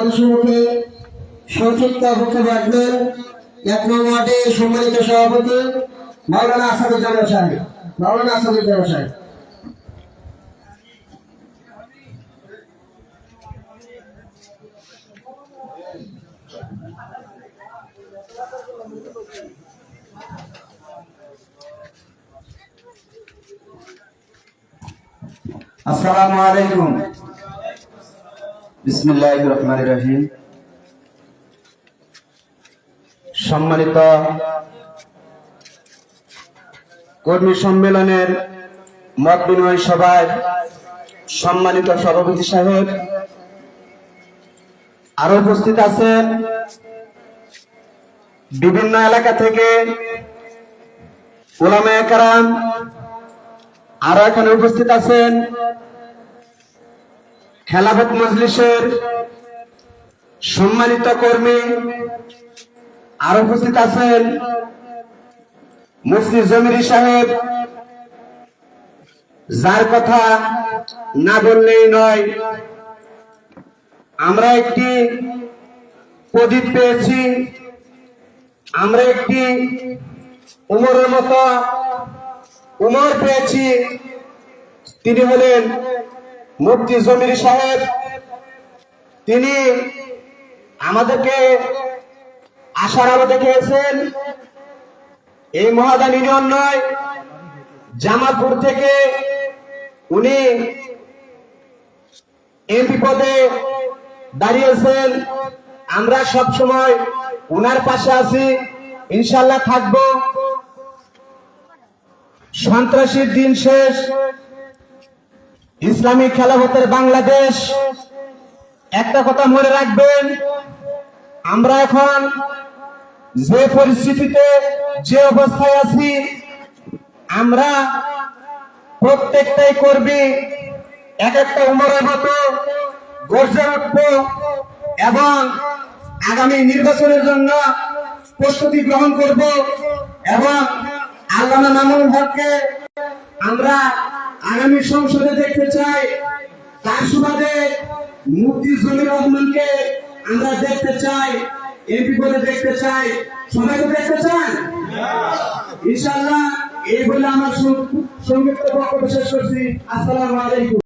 সদস্যকে সংক্ষিপ্ত বক্তব্য রাখবেন ১ নং ওয়ার্ডের সম্মানিত সভাপতি মাওলানা আসাদুজ্জামান সাহেব। মাওলানা আসাদুজ্জামান সাহেব। আসসালামু আলাইকুম। বিসমিল্লাহির রহমানির রহিম। সম্মানিত কর্মী সম্মেলনের মত বিনিময় সভায় সম্মানিত সভাপতি সাহেব, আরো উপস্থিত আছেন বিভিন্ন এলাকা থেকে উলামায়ে কেরাম, আরো এখানে উপস্থিত আছেন খেলাফত মজলিসের সম্মানিত কর্মী, আরো উপস্থিত আছেন মুফতি জমিরি সাহেব, যার কথা না বললেই নয়। আমরা একটি প্রদীপ পেয়েছি, আমরা একটি উমরের মতো উমর পেয়েছি। তিনি হলেন মুফতি জমিরি সাহেব। তিনি আমাদেরকে আশার আলো দেখিয়েছেন। এই মহাদান ইউনিয়ন নয়, জামালপুর থেকে উনি এমপি পদে দাঁড়িয়েছেন। আমরা সব সময় উনার পাশে আছি, ইনশাআল্লাহ থাকবো। সন্ত্রাসীর দিন শেষ, ইসলামী খেলাফতের বাংলাদেশ। একটা কথা মনে রাখবেন, আমরা এখন যে পরিস্থিতিতে, যে অবস্থায় আছি, আমরা প্রত্যেকটাই কর্মী এক একটা উমরের মতো গর্জে উঠব এবং আগামী নির্বাচনের জন্য প্রস্তুতি গ্রহণ করব এবং আল্লামা মামুনুল হককে আমরা আগামী সংসদে দেখতে চাই। তার সুবাদে মুফতি জমির রহমানকে আমরা দেখতে চাই, এমপি পদে দেখতে চাই। সবাই তো দেখতে চান ইনশাআল্লাহ। এই বলে আমার সংক্ষিপ্ত বক্তব্য শেষ করছি। আসসালামু আলাইকুম।